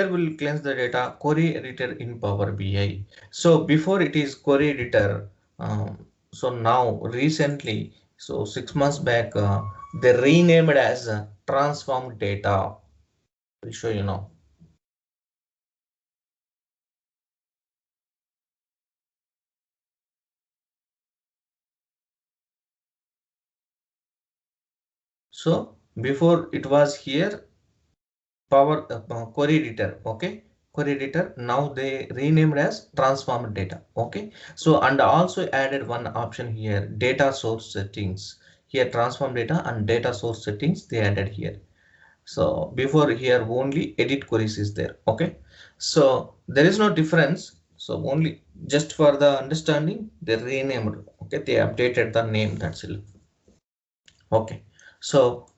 will cleanse the data query editor in Power BI. So before it is query editor. So now recently, so 6 months back, they renamed as transform data. I'll show you now. So before it was here Power query editor. Okay, query editor. Now they renamed as transform data. Okay, so and also added one option here, data source settings. Here transform data and data source settings they added here. So before here only edit queries is there. Okay, so there is no difference. So only just for the understanding they renamed. Okay, they updated the name, that's it. Okay, so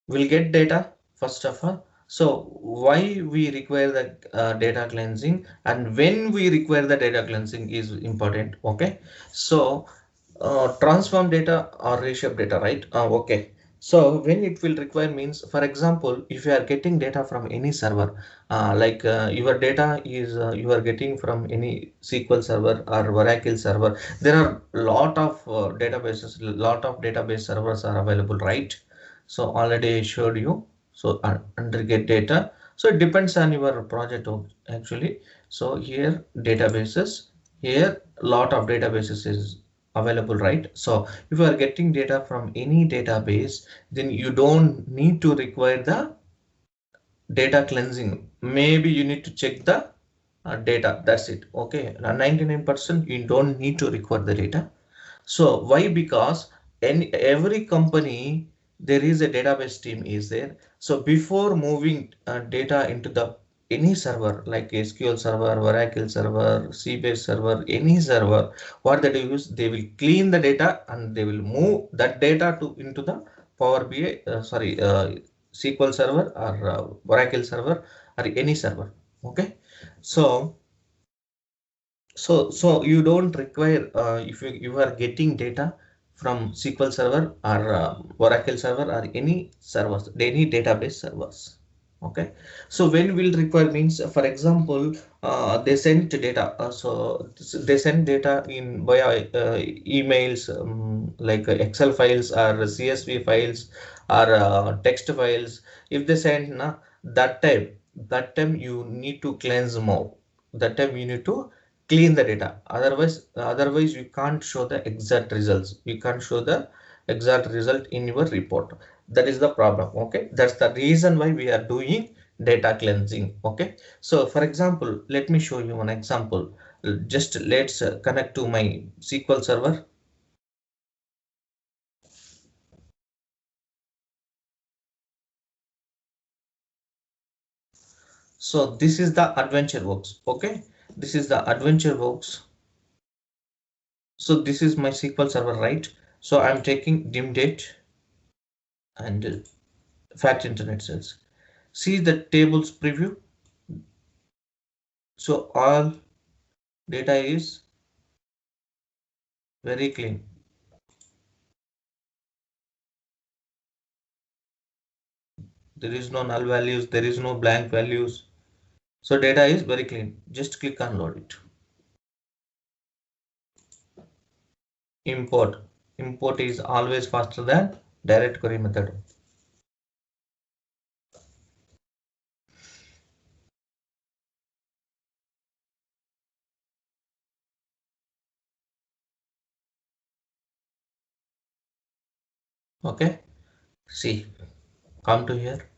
we'll get data first of all. So why we require the data cleansing and when we require the data cleansing is important. Okay, so transform data or reshape data, right? Okay, so when it will require means, for example, if you are getting data from any server, your data is you are getting from any SQL server or Oracle server, there are lot of databases, lot of database servers are available, right? So already I showed you. So under get data, so it depends on your project actually. So here databases, here lot of databases is available, right? So if you are getting data from any database, then you don't need to require the data cleansing. Maybe you need to check the data, that's it. Okay, 99% you don't need to require the data. So why? Because every company there is a database team is there. So before moving data into the any server like SQL server, Oracle server, Cbase server, any server, what they do is they will clean the data and they will move that data to into the Power BI, SQL server or Oracle server or any server. Okay, so so you don't require if you are getting data from SQL server or Oracle server or any servers, any database servers. Okay, so when will require means, for example, they send data. So they send data in via emails, like Excel files or CSV files or text files. If they send that time you need to cleanse more. That time you need to clean the data, otherwise you can't show the exact results, you can't show the exact result in your report. That is the problem. Okay, that's the reason why we are doing data cleansing. Okay, so for example, let me show you one example. Just let's connect to my SQL server. So this is the AdventureWorks. Okay, this is the AdventureWorks. So this is my SQL server, right? So I'm taking dim date and fact internet sales. See the tables preview. So all data is very clean. There is no null values, there is no blank values. So data is very clean. Just click on load it. Import. Import is always faster than direct query method. Okay, see, come to here.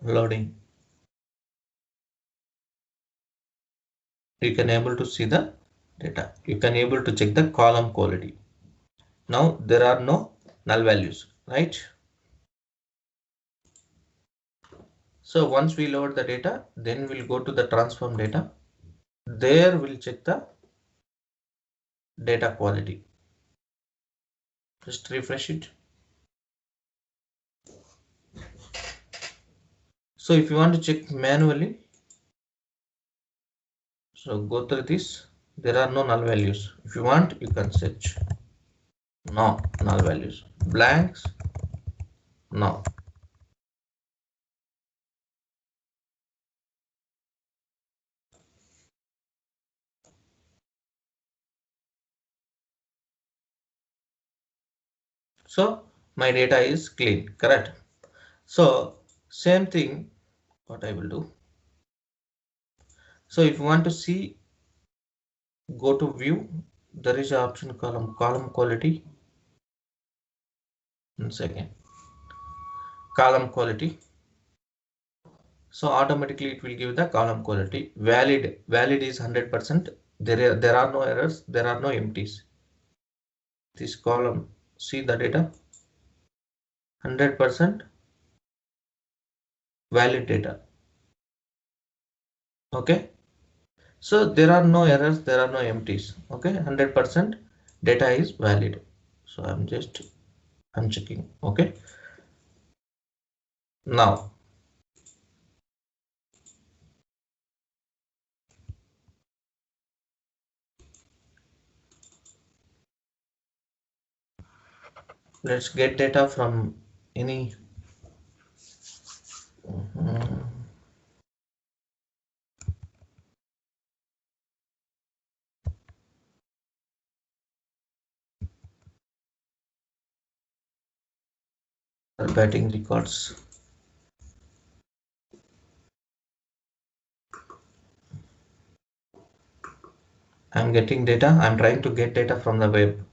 Loading. You can able to see the data. You can able to check the column quality. Now there are no null values, right? So once we load the data, then we'll go to the transform data. There we'll check the data quality. Just refresh it. So if you want to check manually, so go through this. There are no null values. If you want, you can search. No null values. Blanks. No. So my data is clean, correct? So same thing, what I will do. So if you want to see, go to view. There is an option column quality. 1 second. Column quality. So automatically it will give the column quality. Valid is 100%. There are no errors. There are no empties. This column, see the data, 100% valid data. Okay. So there are no errors. There are no empties. Okay. 100% data is valid. So I'm checking. Okay. Now let's get data from any. Batting records. I'm getting data. I'm trying to get data from the web.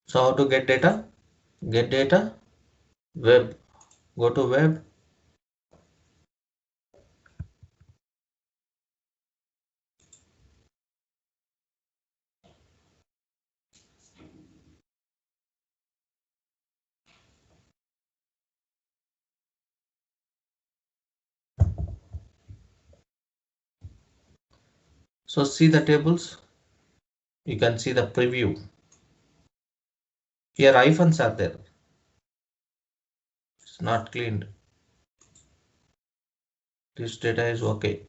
So how to get data? Get data, web. Go to web. So see the tables. You can see the preview. Here hyphens are there. It's not cleaned. This data is okay.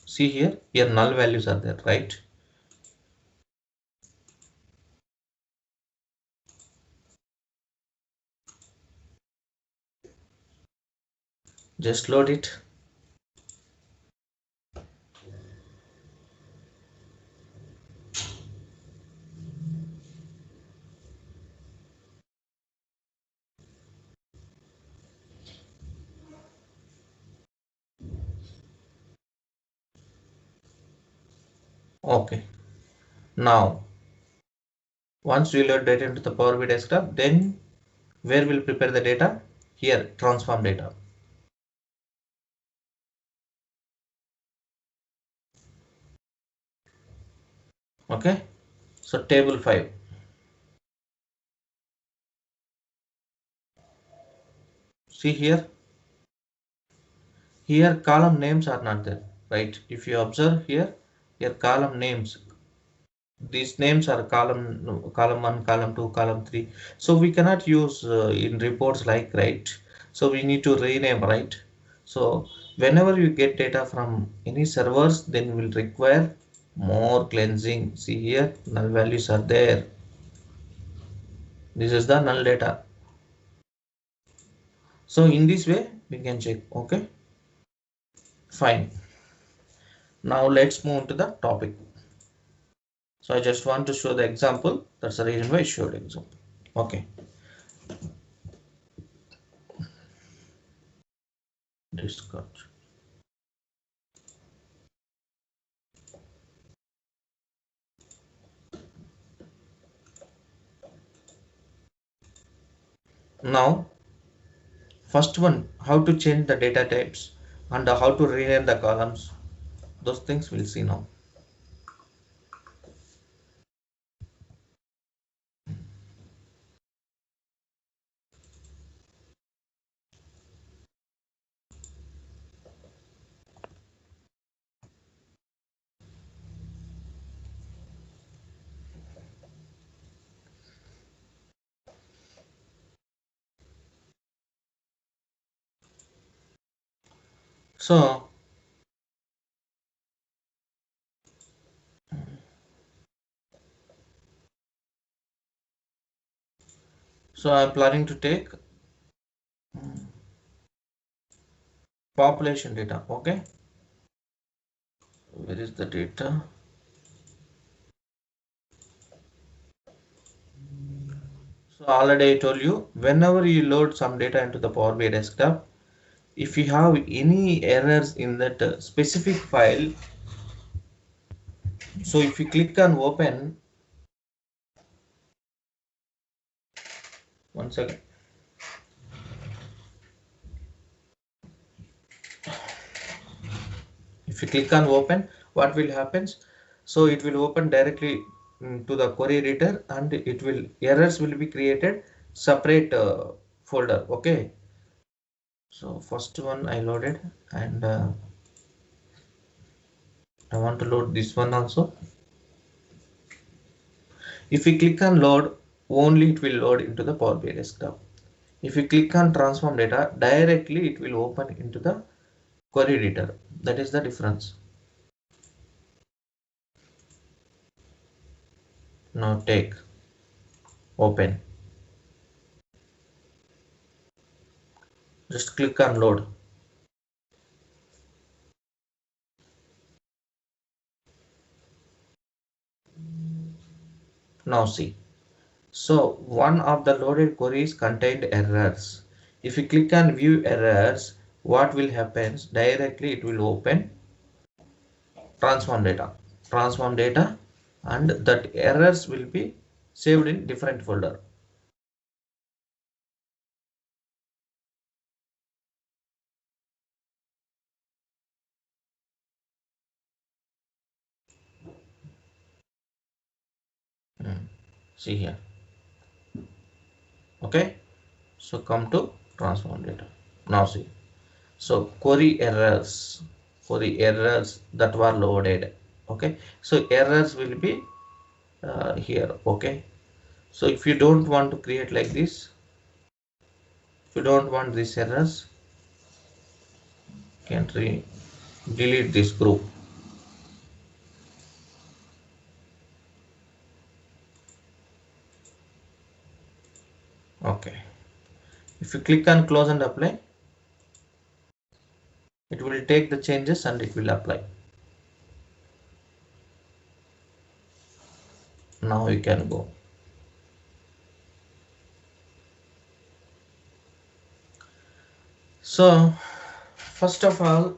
See here null values are there, right? Just load it. Okay. Now, once we load data into the Power BI desktop, then where we'll prepare the data? Here, transform data. Okay. So table 5. See here. Here column names are not there, right? If you observe here column names. These names are column 1, column 2, column 3. So we cannot use in reports like, right? So we need to rename, right? So whenever you get data from any servers, then will require more cleansing. See here, null values are there. This is the null data. So in this way we can check. Okay, fine. Now let's move to the topic. So I just want to show the example. That's the reason why I showed example. Okay. Discard. Now, first one, how to change the data types and how to rename the columns. Those things we'll see now. So I'm planning to take population data. Okay, where is the data? So already I told you, whenever you load some data into the Power BI desktop, if you have any errors in that specific file, so if you click on open, one second. If you click on open, what will happen? So it will open directly to the query editor, and it will errors will be created separate folder. Okay, so first one I loaded, and I want to load this one also. If we click on load, only it will load into the Power BI desktop. If you click on transform data, directly it will open into the query editor. That is the difference. Now take open. Just click on load. Now see. So one of the loaded queries contained errors. If you click on view errors, what will happen? Directly it will open transform data. Transform data, and that errors will be saved in different folder. See here. Okay. So come to transform data. Now see. So query errors that were loaded. Okay. So errors will be here. Okay. So if you don't want to create like this, if you don't want these errors, you can delete this group. Okay. If you click on close and apply, it will take the changes and it will apply. Now you can go. So first of all,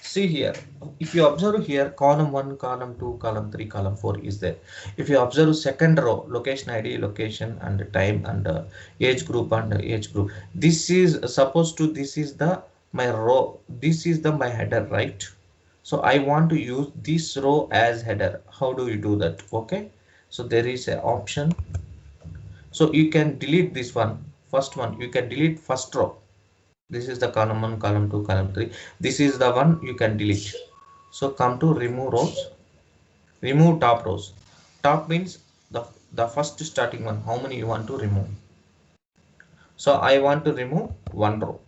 see here, if you observe here, column 1, column 2, column 3, column 4 is there. If you observe second row, location ID, location and time and age group and age group, this is supposed to, this is the my row, this is the my header, right? So I want to use this row as header. How do you do that? Okay, so there is an option. So you can delete this one, first one, you can delete first row. This is the column 1, column 2, column 3. This is the one you can delete. So come to remove rows, remove top rows. Top means the first starting one, how many you want to remove. So I want to remove one row.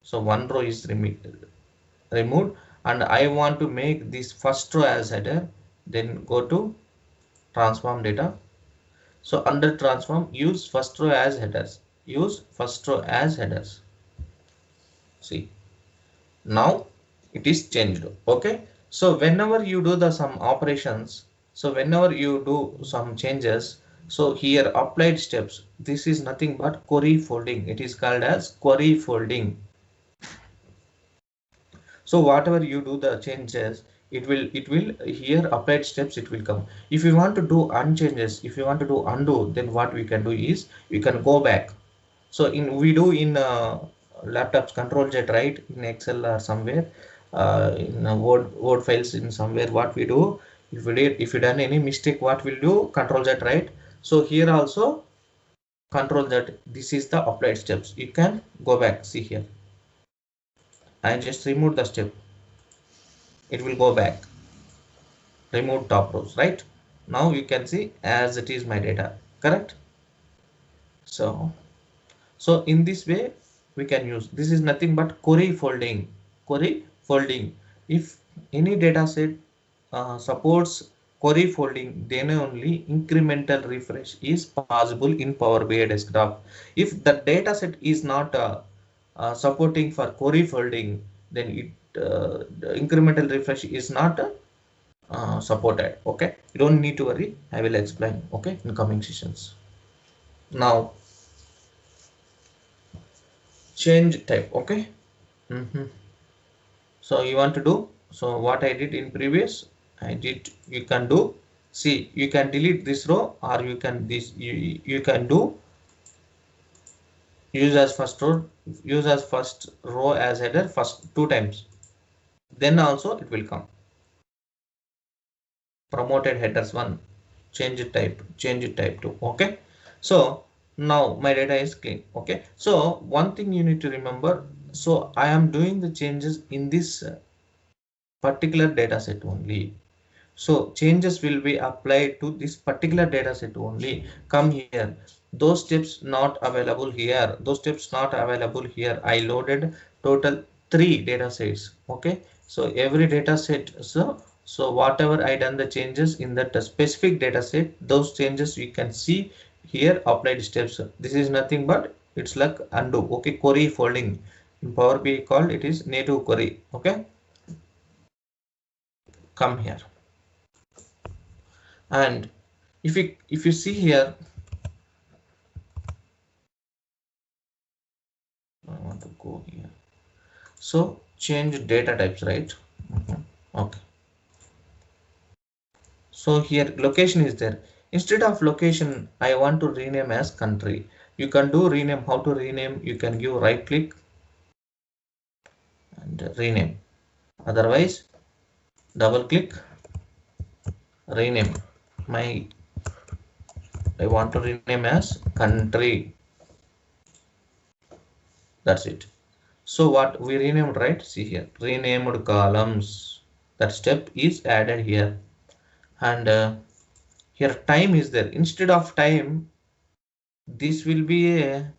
So one row is removed, and I want to make this first row as header. Then go to transform data. So under transform, use first row as headers. Use first row as headers. See, now it is changed. Okay, so whenever you do the some operations, so whenever you do some changes, so here applied steps, this is nothing but query folding. It is called as query folding. So whatever you do the changes, it will here applied steps, it will come. If you want to do unchanges, if you want to do undo, then what we can do is we can go back. So we do in laptops control Z, right, in Excel or somewhere, in Word files in somewhere, what we do, if you done any mistake, what we'll do, control Z, right? So here also control Z, this is the applied steps. You can go back. See here, I just remove the step, it will go back. Remove top rows, right? Now you can see as it is my data, correct? So in this way we can use. This is nothing but query folding. Query folding. If any data set supports query folding, then only incremental refresh is possible in Power BI desktop. If the data set is not supporting for query folding, then the incremental refresh is not supported. Okay, you don't need to worry, I will explain, okay, in coming sessions. Now change type. Okay. So you want to do, so what I did in previous, I did, you can do, see, you can delete this row, or you can this, you can do use as first row as header first 2 times, then also it will come. Promoted headers 1, change type 2. Okay, so now my data is clean. Okay, so one thing you need to remember, so I am doing the changes in this particular data set only. So changes will be applied to this particular data set only. Come here, those steps not available here, those steps not available here. I loaded total 3 data sets. Okay, so every data set, so whatever I done the changes in that specific data set, those changes you can see here, applied steps. This is nothing but it's like undo. Okay, query folding in Power BI called it is native query. Okay, come here, and if you see here, I want to go here, so change data types, right? Okay, so here location is there. Instead of location, I want to rename as country. You can do rename. How to rename? You can give right click and rename, otherwise double click, rename. I want to rename as country. That's it. So what we renamed, right? See here, renamed columns. That step is added here, and here time is there. Instead of time, this will be a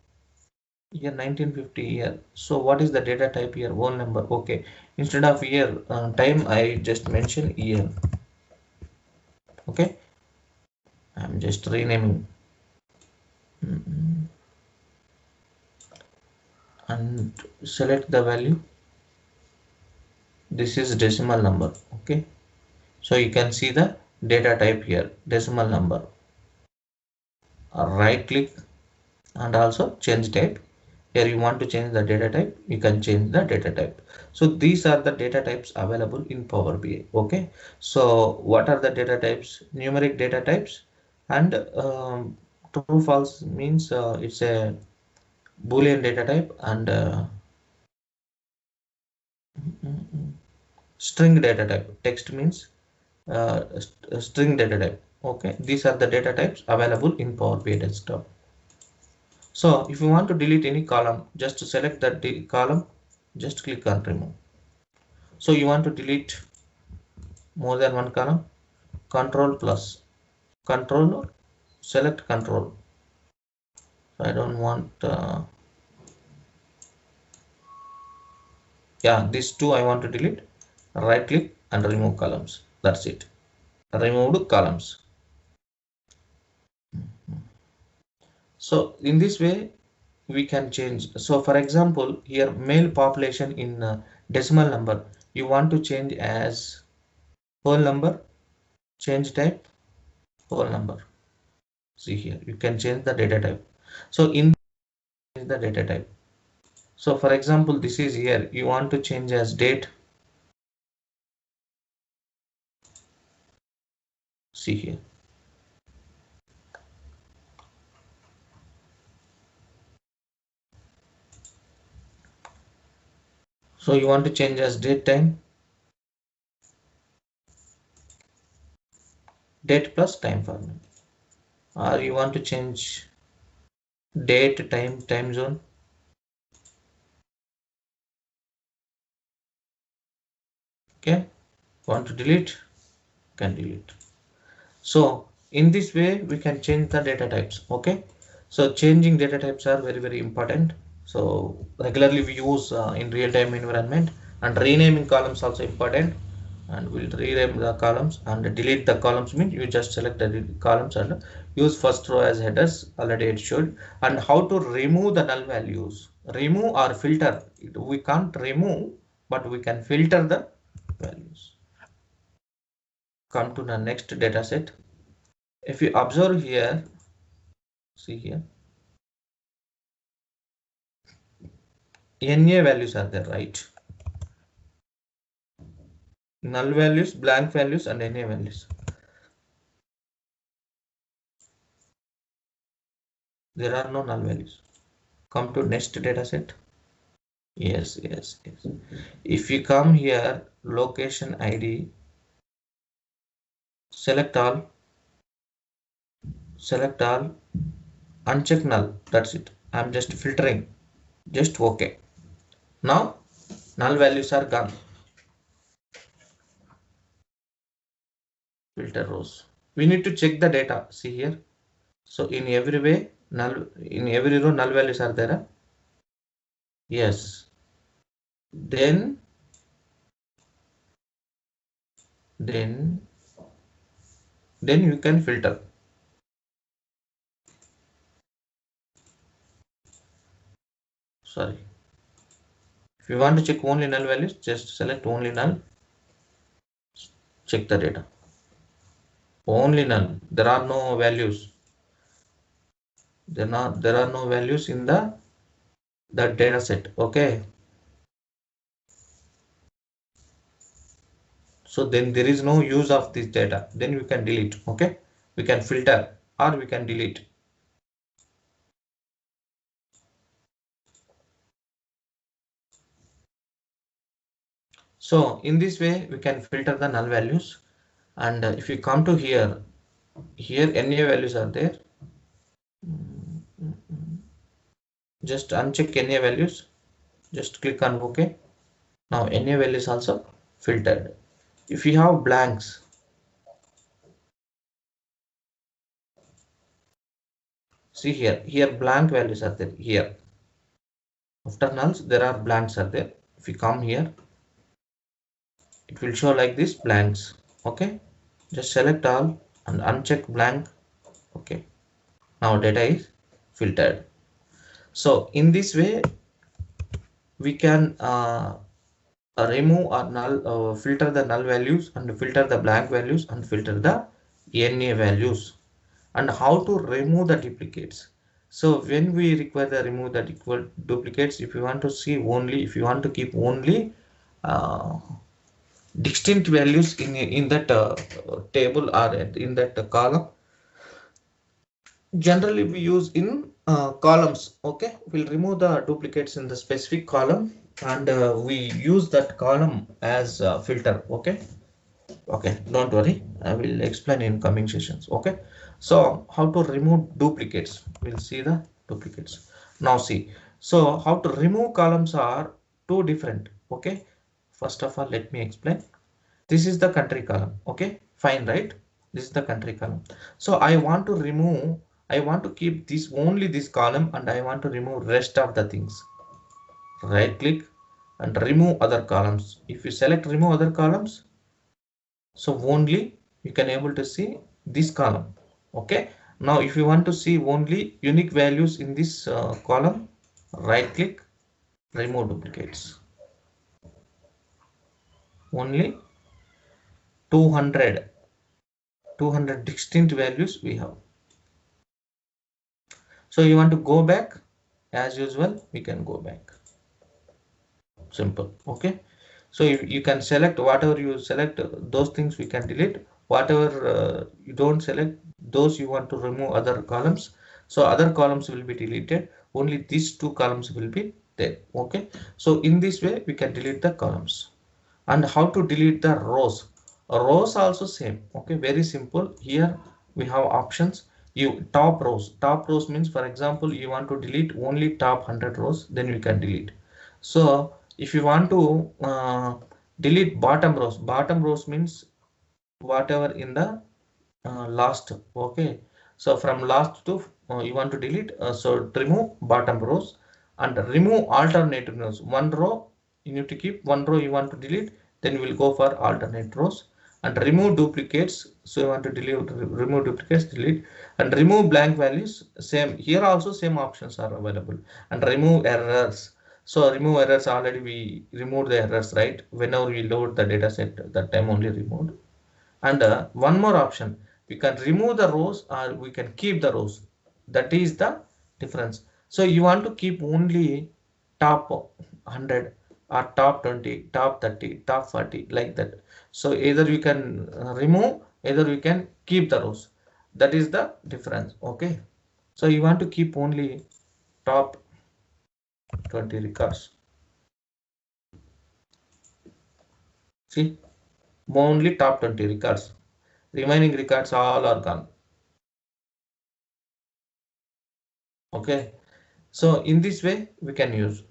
year 1950 year. So what is the data type here? Whole number. Okay, instead of year, time, I just mention year. Okay, I'm just renaming. And select the value. This is decimal number. Okay, so you can see the data type here, decimal number. Right click and also change type. Here you want to change the data type, you can change the data type. So these are the data types available in Power BI. Okay, so what are the data types? Numeric data types, and true false means it's a Boolean data type, and string data type. Text means string data type. Okay, these are the data types available in Power BI desktop. So if you want to delete any column, just select that column, just click on remove. So you want to delete more than one column, control plus control, select control. So I don't want yeah, these two I want to delete. Right click and remove columns. That's it, removed columns. So in this way we can change. So for example, here male population in decimal number, you want to change as whole number, change type whole number. See here, you can change the data type. So in the data type, so for example, this is here, you want to change as date. See here, so you want to change as date time, date plus time format, or you want to change date, time zone. Okay, want to delete, can delete. So in this way we can change the data types. Okay, so changing data types are very important. So regularly we use in real-time environment. And renaming columns also important, and we'll rename the columns. And delete the columns means you just select the columns and use first row as headers, already it should. And how to remove the null values, remove or filter. We can't remove, but we can filter the values. Come to the next data set. If you observe here, see here, NA values are there, right? Null values, blank values, and NA values. There are no null values. Come to next data set. Yes. If you come here, location ID, select all, uncheck null. That's it. I'm just filtering. Just OK. Now null values are gone. Filter rows. We need to check the data. See here. So in every way, in every row, null values are there. Yes. Then you can filter. Sorry. If you want to check only null values, just select only null. Check the data. Only null. There are no values. There are no values in the data set. Okay. So then there is no use of this data. Then we can delete. Okay. We can filter or we can delete. So in this way we can filter the null values. And if you come to here NA values are there. Just uncheck NA values. Just click on OK. Now NA value is also filtered. If you have blanks, see here blank values are there. Here after nulls there are blanks are there. If you come here, it will show like this, blanks. Okay, just select all and uncheck blank. Okay, now data is filtered. So in this way we can remove or null, filter the null values and filter the blank values and filter the NA values. And how to remove the duplicates. So when we require the remove the duplicates, if you want to see only, if you want to keep only distinct values in that table or in that column, generally we use in columns. Okay, we'll remove the duplicates in the specific column and we use that column as a filter. Okay, don't worry, I will explain in coming sessions. Okay, so how to remove duplicates, we'll see the duplicates. Now see, so how to remove columns are two different. Okay, first of all let me explain. This is the country column. Okay, fine, right? This is the country column. So I want to remove, I want to keep this only this column and I want to remove rest of the things. Right click and remove other columns. If you select remove other columns, so only you can able to see this column. Okay, now if you want to see only unique values in this column, right click, remove duplicates. Only 200 distinct values we have. So you want to go back, as usual we can go back. Simple. Okay, so you can select whatever you select, those things we can delete. Whatever you don't select, those you want to remove other columns, so other columns will be deleted, only these two columns will be there. Okay, so in this way we can delete the columns. And how to delete the rows? Rows also same. Okay, very simple. Here we have options. You top rows means, for example, you want to delete only top 100 rows, then you can delete. So if you want to delete bottom rows means whatever in the last. Okay, so from last to you want to delete, so remove bottom rows. and remove alternative rows. One row you need to keep, one row you want to delete, then we'll go for alternate rows. And remove duplicates, so you want to delete, remove duplicates, delete, and remove blank values. Same here also, same options are available. And remove errors, so remove errors, already we removed the errors, right? Whenever we load the data set, that time only removed. And one more option, we can remove the rows or we can keep the rows. That is the difference. So you want to keep only top 100 or top 20, top 30, top 40, like that. So either you can remove, either you can keep the rows. That is the difference. Okay. So you want to keep only top 20 records. See, only top 20 records. Remaining records all are gone. Okay. So in this way we can use.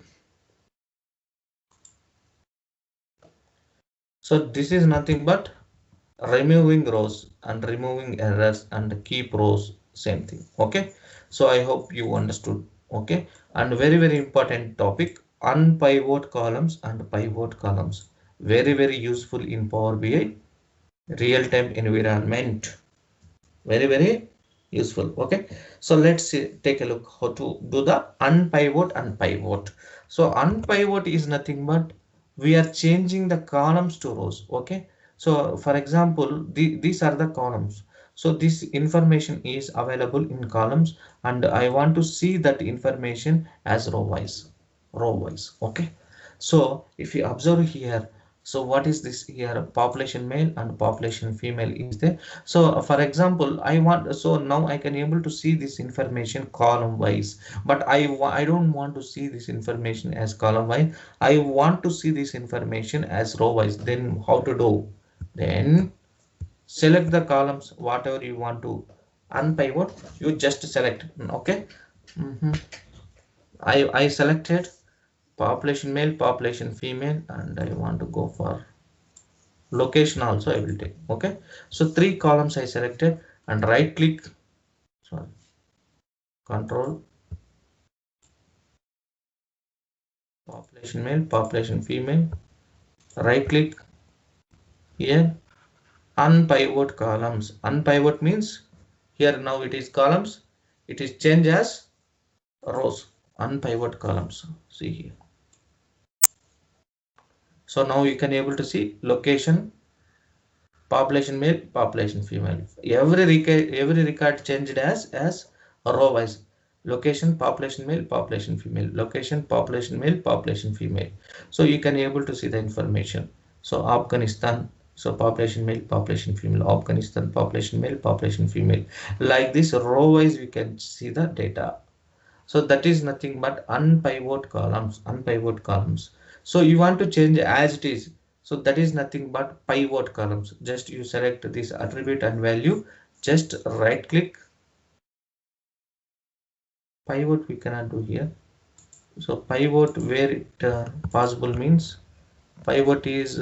So this is nothing but removing rows and removing errors and keep rows, same thing. Okay. So I hope you understood. Okay. And very important topic, unpivot columns and pivot columns. Very useful in Power BI real-time environment. Very useful. Okay. So let's take a look how to do the unpivot and pivot. So unpivot is nothing but we are changing the columns to rows. Okay. So for example, these are the columns. So this information is available in columns and I want to see that information as row wise. Okay. So if you observe here, so what is this here? Population male and population female is there. So for example, I want, so now I can able to see this information column wise, but I don't want to see this information as column wise. I want to see this information as row wise. Then how to do? Then select the columns, whatever you want to unpivot, you just select. Okay. I selected population male, population female, and I want to go for location also I will take. Okay. So three columns I selected and right click, sorry, control, population male, population female, right click here, unpivot columns. Unpivot means here now it is columns, it is changed as rows. Unpivot columns, see here. So now you can able to see location, population male, population female. Every record changed as row wise. Location, population male, population female. Location, population male, population female. So you can able to see the information. So Afghanistan, so population male, population female. Afghanistan, population male, population female. Like this row wise we can see the data. So that is nothing but unpivot columns, unpivot columns. So you want to change as it is. So that is nothing but pivot columns. Just you select this attribute and value, just right click. Pivot we cannot do here. So pivot where it possible means pivot is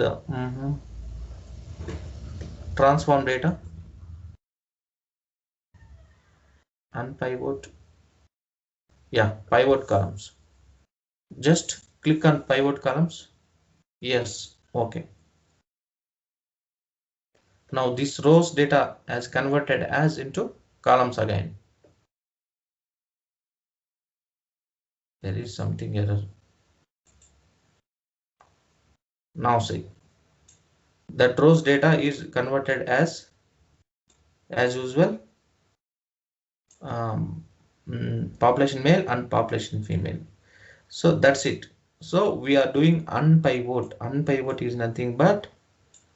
transform data and pivot. Yeah, pivot columns. Just click on pivot columns. Yes, okay. Now this rows data has converted as into columns again. There is something error. Now see that rows data is converted as usual population male and population female. So that's it. So we are doing unpivot. Unpivot is nothing but,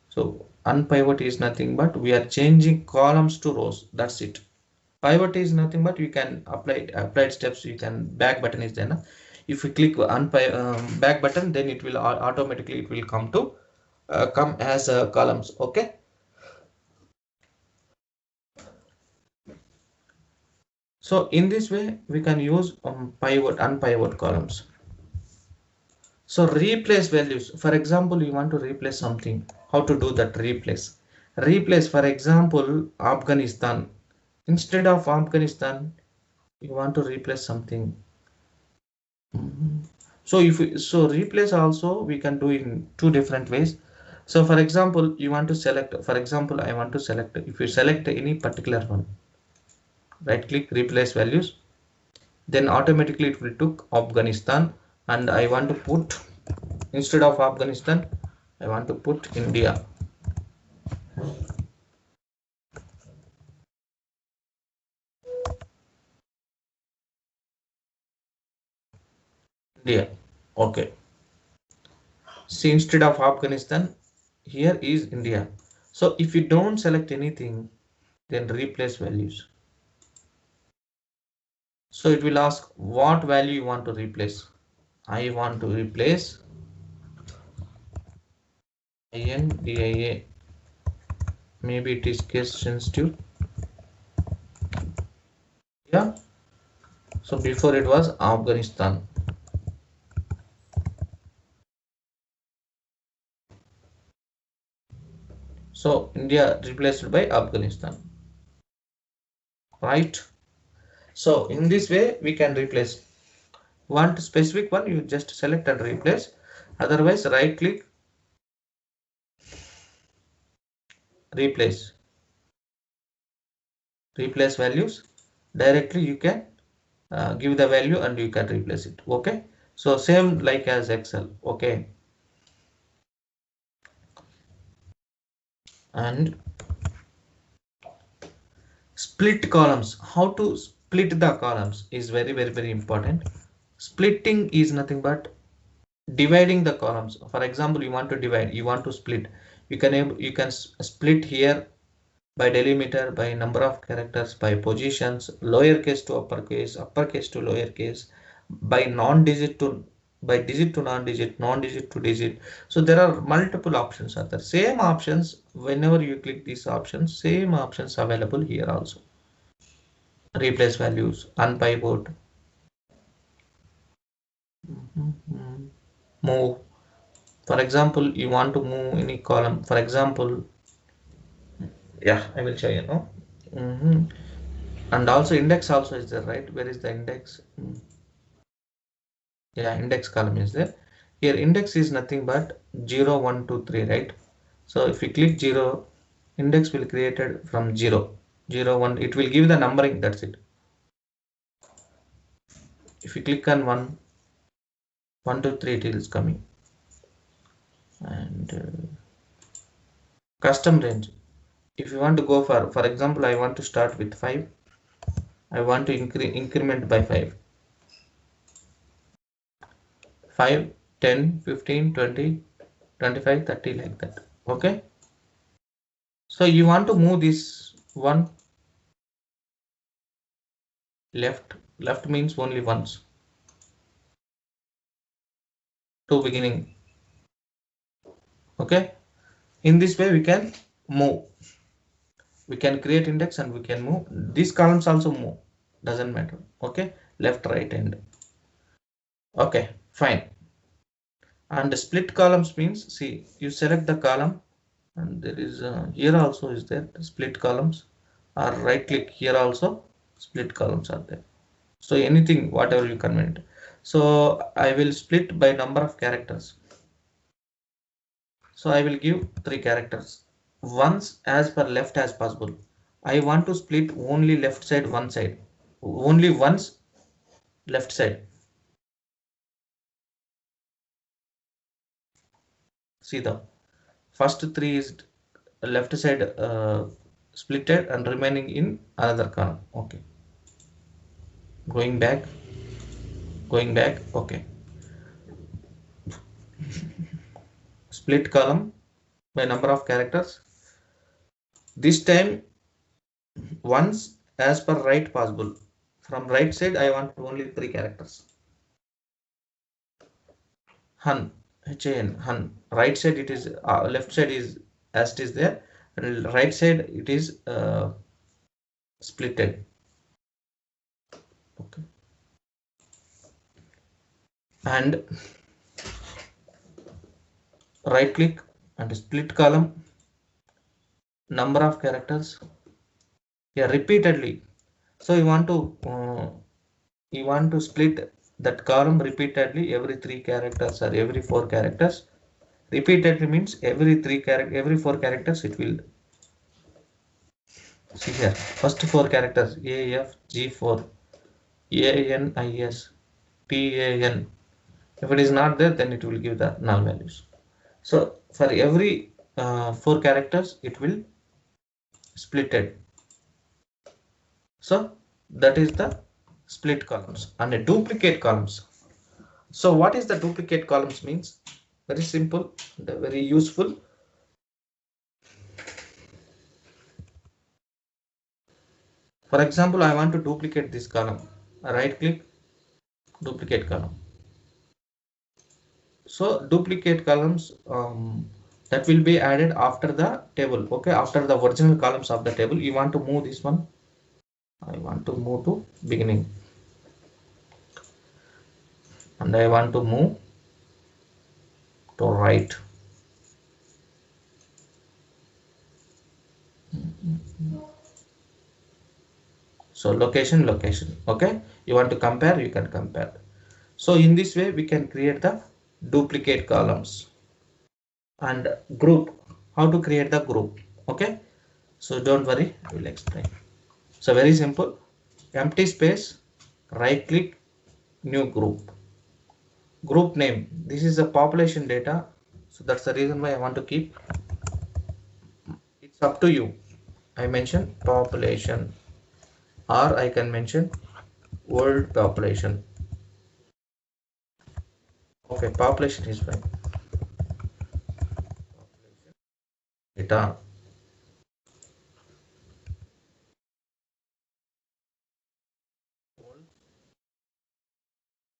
so unpivot is nothing but we are changing columns to rows. That's it. Pivot is nothing but you can applied steps. You can back button is there. If you click back button, then it will automatically it will come to come as columns. Okay. So in this way we can use pivot and pivot columns. So replace values. For example, you want to replace something. How to do that? Replace. Replace. For example, Afghanistan. Instead of Afghanistan, you want to replace something. So replace also we can do in two different ways. So for example, you want to select, for example, I want to select, if you select any particular one, right click replace values, then automatically it will took Afghanistan, and I want to put, instead of Afghanistan, I want to put India. India. Okay. See, instead of Afghanistan, here is India. So if you don't select anything, then replace values. So it will ask what value you want to replace. I want to replace INDIA. Maybe it is case sensitive. Yeah. So before it was Afghanistan. So India replaced by Afghanistan. Right. So in this way we can replace. Want specific one, you just select and replace. Otherwise, right click, replace. Replace values. Directly you can give the value and you can replace it. Okay. So same like as Excel. Okay. And split columns. How to split the columns is very important. Splitting is nothing but dividing the columns. For example, you want to divide, you want to split, you can split here by delimiter, by number of characters, by positions, lowercase to uppercase, uppercase to lowercase, by non-digit to, by digit to non-digit, non-digit to digit. So there are multiple options are there. Same options, whenever you click these options, same options available here also. Replace values, unpivot, move. For example, you want to move any column. For example, yeah, I will show you now. And also index also is there, right? Where is the index? Yeah, index column is there. Here index is nothing but 0, 1, 2, 3, right? So if you click 0, index will created from 0, 0, 1, it will give the numbering, that's it. If you click on 1, 1, 2, 3, it is coming. And custom range. If you want to go for example, I want to start with 5. I want to increment by 5. 5, 10, 15, 20, 25, 30, like that. Okay. So you want to move this one left. Left means only once. To beginning. Okay. In this way we can move. We can create index and we can move. These columns also move. Doesn't matter. Okay. Left, right, and okay. Fine. And split columns means, see, you select the column and there is here also is there split columns, or right click here also split columns are there. So anything whatever you comment. So I will split by number of characters. So I will give 3 characters. Once as per left as possible. I want to split only left side, one side. Only once left side. See the first 3 is left side splitted and remaining in another column. Okay. Going back. Okay. Split column by number of characters. This time once as per right possible. From right side I want only 3 characters. Hun, HAN, Hun. Right side it is left side is as it is there, and right side it is splitted. Okay. And right click and split column, number of characters. Yeah, repeatedly. So you want to split that column repeatedly every 3 characters or every 4 characters. Repeatedly means every 4 characters it will. See here, first 4 characters AFG4 ANIS PAN. If it is not there, then it will give the null values. So for every 4 characters, it will split it. So that is the split columns and a duplicate columns. So what is the duplicate columns means? Very simple and very useful. For example, I want to duplicate this column. Right click, duplicate column. So duplicate columns that will be added after the table. Okay, after the original columns of the table, you want to move this one. I want to move to beginning. And I want to move to right. So location. Okay, you want to compare, you can compare. So in this way we can create the duplicate columns. And group, how to create the group. Okay, so don't worry, I will explain. So very simple, empty space, right click, new group. Group name, this is the population data, so that's the reason why I want to keep. It's up to you. I mention population, or I can mention world population. Okay, population is fine. Data.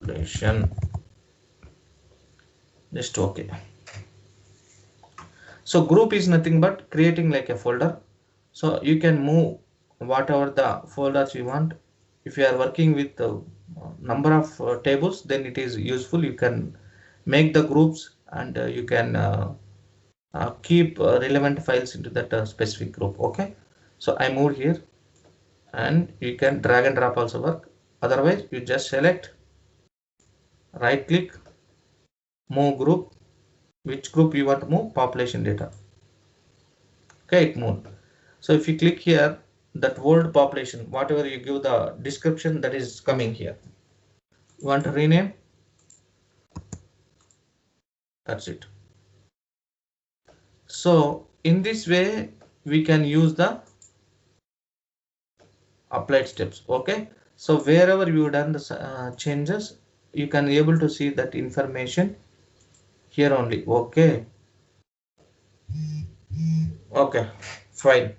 Population. Just okay. So group is nothing but creating like a folder. So you can move whatever the folders you want. If you are working with the number of tables, then it is useful. You can make the groups and you can keep relevant files into that specific group. Okay, so I moved here, and you can drag and drop also work. Otherwise you just select, right click, move group. Which group you want to move? Population data. Okay, it moved. So if you click here, that world population, whatever you give the description, that is coming here. You want to rename? That's it. So in this way we can use the applied steps. Okay, so wherever you done the changes, you can able to see that information here only. Okay, fine.